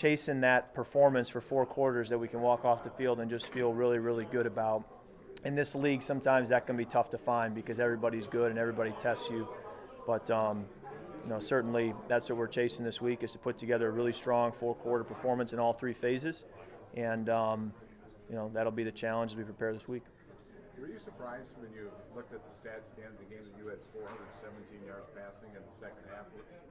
chasing that performance for 4 quarters that we can walk off the field and just feel really, really good about. In this league, sometimes that can be tough to find because everybody's good and everybody tests you. But certainly that's what we're chasing this week, is to put together a really strong 4-quarter performance in all 3 phases. And that'll be the challenge as we prepare this week. Were you surprised when you looked at the stats at the end of the game that you had 417 yards passing in the second half?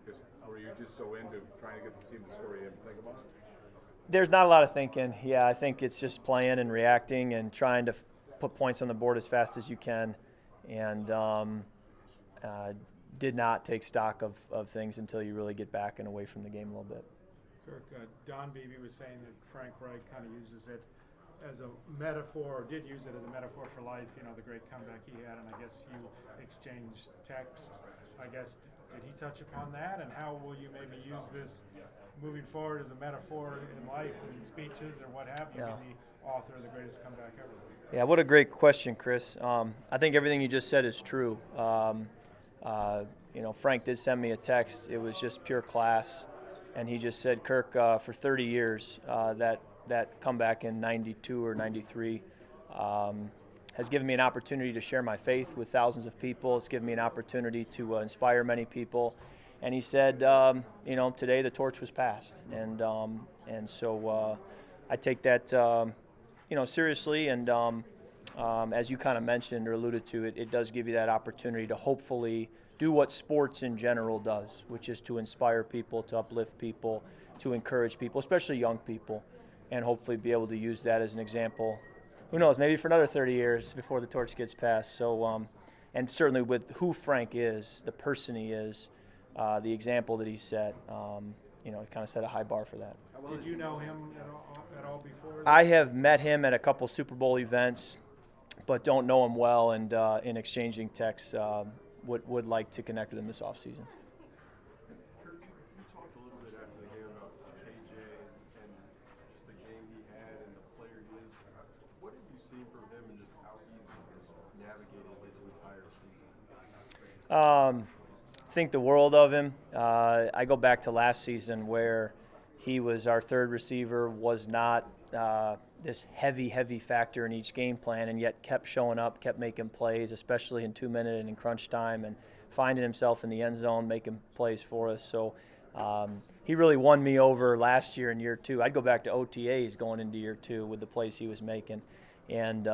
Because were you just so into trying to get this team to score you didn't think about it? There's not a lot of thinking. Yeah, I think it's just playing and reacting and trying to put points on the board as fast as you can. And did not take stock of things until you really get back and away from the game a little bit. Kirk, Don Beebe was saying that Frank Reich kind of uses it as a metaphor, or did use it as a metaphor for life, the great comeback he had, and I guess you exchanged text. I guess, did he touch upon that, and how will you maybe use this moving forward as a metaphor in life and speeches or what have you, being the author of the greatest comeback ever? Yeah, what a great question, Chris. I think everything you just said is true. Frank did send me a text. It was just pure class, and he just said, Kirk, for 30 years, that comeback in 92 or 93 has given me an opportunity to share my faith with thousands of people. It's given me an opportunity to inspire many people. And he said, today the torch was passed. And so I take that, seriously. And as you kind of mentioned or alluded to, it does give you that opportunity to hopefully do what sports in general does, which is to inspire people, to uplift people, to encourage people, especially young people, and hopefully be able to use that as an example. Who knows, maybe for another 30 years before the torch gets passed. So, and certainly with who Frank is, the person he is, the example that he set, he kind of set a high bar for that. Did you know him at all before? I have met him at a couple Super Bowl events, but don't know him well, and in exchanging texts, would like to connect with him this offseason. Kirk, you talked a little bit after the game about KJ and just the game he had and the player he is. What have you seen from him and just how he's navigated this entire season? Think the world of him. I go back to last season where he was our third receiver, was not this heavy factor in each game plan, and yet kept showing up, kept making plays, especially in 2-minute and in crunch time, and finding himself in the end zone, making plays for us. So he really won me over last year in year 2. I'd go back to OTAs going into year 2 with the plays he was making. And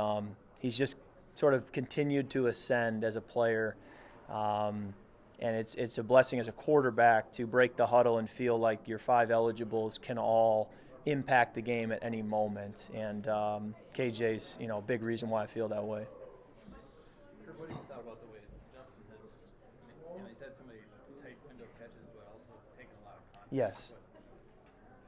he's just sort of continued to ascend as a player. And it's a blessing as a quarterback to break the huddle and feel like your 5 eligibles can all impact the game at any moment. And KJ's, a big reason why I feel that way. What do you thought about the way Justin has, he's had so many tight window catches, but also taken a lot of contact. Yes.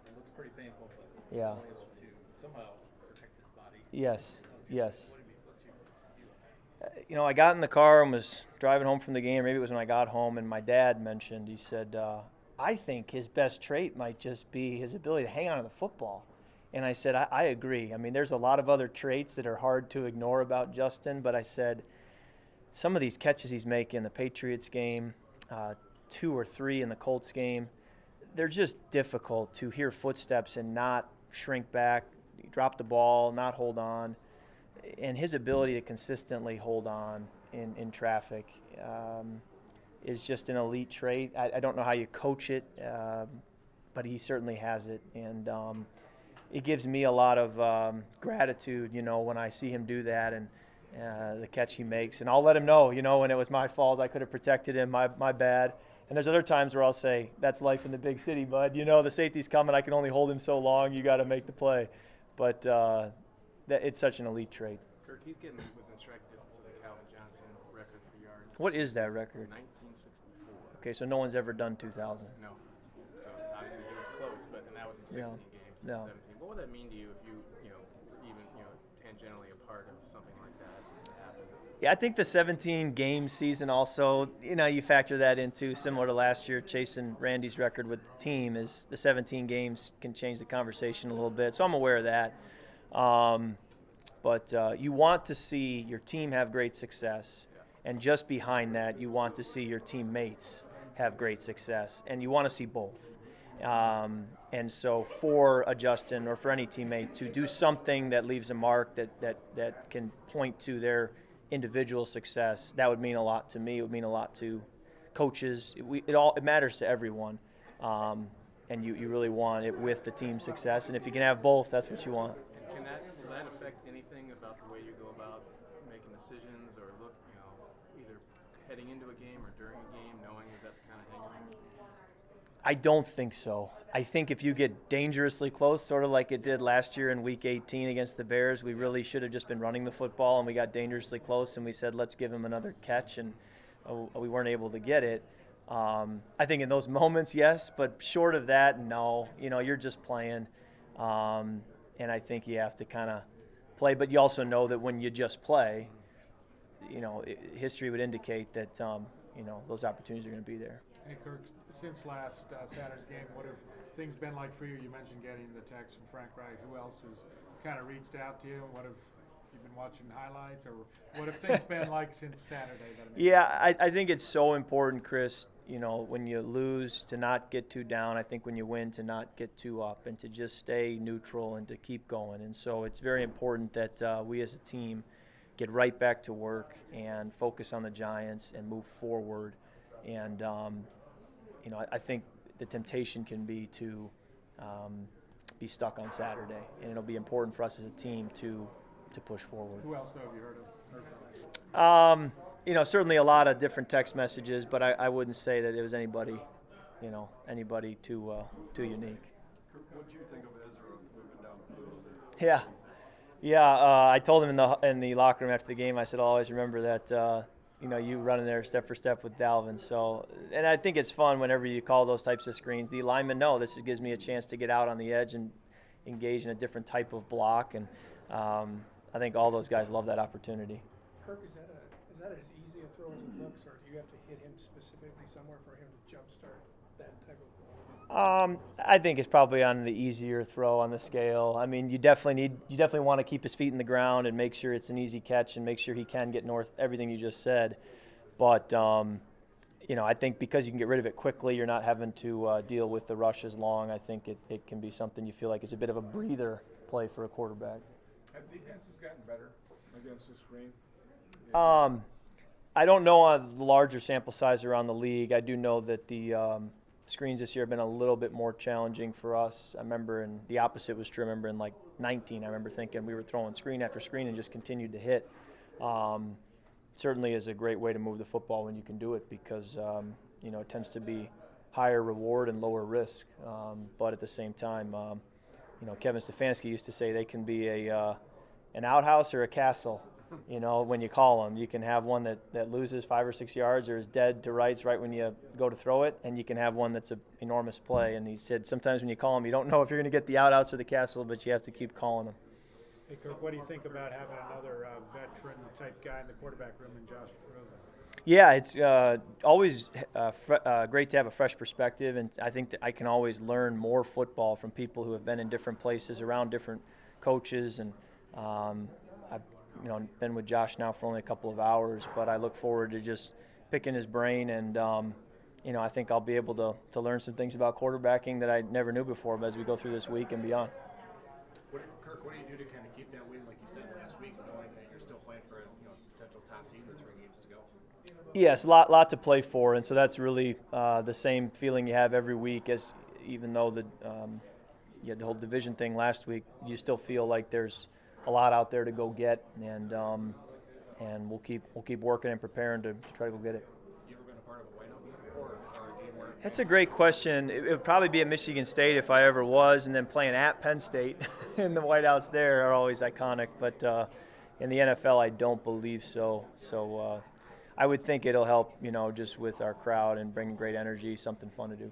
It looks pretty painful, but yeah. he's able to somehow protect his body. Yes. Yes. What's your view on that? I got in the car and was driving home from the game. Maybe it was when I got home, and my dad mentioned, he said, I think his best trait might just be his ability to hang on to the football. And I said, I agree. I mean, there's a lot of other traits that are hard to ignore about Justin, but I said, some of these catches he's making, the Patriots game, 2 or 3 in the Colts game, they're just difficult to hear footsteps and not shrink back, drop the ball, not hold on. And his ability to consistently hold on in traffic is just an elite trait. I don't know how you coach it, but he certainly has it. And it gives me a lot of gratitude, when I see him do that and the catch he makes. And I'll let him know, when it was my fault, I could have protected him, my bad. And there's other times where I'll say, that's life in the big city, bud. The safety's coming. I can only hold him so long. You got to make the play. But it's such an elite trait. Kirk, he's getting within striking distance of the Calvin Johnson record for yards. What is that record? 1964. Okay, so no one's ever done 2,000. No. So obviously he was close, but then that was in 16 games, No. 17. What would that mean to you if you even tangentially a part of something like that happened? Yeah, I think the 17-game season also, you factor that into, similar to last year, chasing Randy's record with the team, is the 17 games can change the conversation a little bit. So I'm aware of that. But you want to see your team have great success. And just behind that, you want to see your teammates have great success. And you want to see both. And so for a Justin or for any teammate to do something that leaves a mark that can point to their individual success, that would mean a lot to me. It would mean a lot to coaches. It matters to everyone. And you really want it with the team success. And if you can have both, that's what you want. And will that affect anything about the way you go about making decisions or either heading into a game or during a game, knowing that that's kind of hanging there? I don't think so. I think if you get dangerously close, sort of like it did last year in Week 18 against the Bears, we really should have just been running the football, and we got dangerously close, and we said, let's give him another catch, and we weren't able to get it. I think in those moments, yes, but short of that, no. You're just playing, and I think you have to kind of play. But you also know that when you just play, history would indicate that those opportunities are going to be there. Hey, Kirk, since last Saturday's game, what have things been like for you? You mentioned getting the text from Frank Reich. Who else has kind of reached out to you? What have you been watching highlights, or what have things been like since Saturday? Yeah, I think it's so important, Chris, when you lose to not get too down. I think when you win to not get too up and to just stay neutral and to keep going. And so it's very important that we as a team get right back to work and focus on the Giants and move forward. And, I think the temptation can be to be stuck on Saturday. And it'll be important for us as a team to push forward. Who else, though, have you heard of? Certainly a lot of different text messages, but I wouldn't say that it was anybody too unique. What did you think of Ezra moving down the field? Yeah. I told him in the locker room after the game. I said, I'll always remember that. You running there step for step with Dalvin. So, and I think it's fun whenever you call those types of screens. The linemen know this gives me a chance to get out on the edge and engage in a different type of block, and I think all those guys love that opportunity. Kirk, is that as easy a throw as it looks, or do you have to hit him specifically somewhere for him to jumpstart that type of throw? I think it's probably on the easier throw on the scale. I mean, you definitely want to keep his feet in the ground and make sure it's an easy catch and make sure he can get north. Everything you just said, but I think because you can get rid of it quickly, you're not having to deal with the rush as long. I think it can be something you feel like is a bit of a breather play for a quarterback. Have defenses gotten better against the screen? I don't know on the larger sample size around the league. I do know that the screens this year have been a little bit more challenging for us. I remember, and the opposite was true. I remember in 19, I remember thinking we were throwing screen after screen and just continued to hit. Certainly is a great way to move the football when you can do it because, it tends to be higher reward and lower risk. But at the same time, Kevin Stefanski used to say they can be an outhouse or a castle. When you call them, you can have one that loses 5 or 6 yards or is dead to rights right when you go to throw it, and you can have one that's an enormous play. And he said sometimes when you call them, you don't know if you're going to get the outhouse or the castle, but you have to keep calling them. Hey, Kirk, what do you think about having another veteran-type guy in the quarterback room in Josh Rosen? Yeah, it's always great to have a fresh perspective, and I think that I can always learn more football from people who have been in different places, around different coaches, and I've been with Josh now for only a couple of hours, but I look forward to just picking his brain, and I think I'll be able to learn some things about quarterbacking that I never knew before as we go through this week and beyond. Kirk, what do you do to kind of keep that win, like you said last week, knowing that you're still playing for a potential top team with 3 games to go? Yes, a lot to play for, and so that's really the same feeling you have every week. As even though you had the whole division thing last week, you still feel like there's a lot out there to go get, and we'll keep working and preparing to try to go get it. You ever been a part of a whiteout before, or a game where? That's a great question. It would probably be at Michigan State if I ever was, and then playing at Penn State, and the whiteouts there are always iconic. But in the NFL, I don't believe so. So I would think it'll help, just with our crowd and bringing great energy, something fun to do.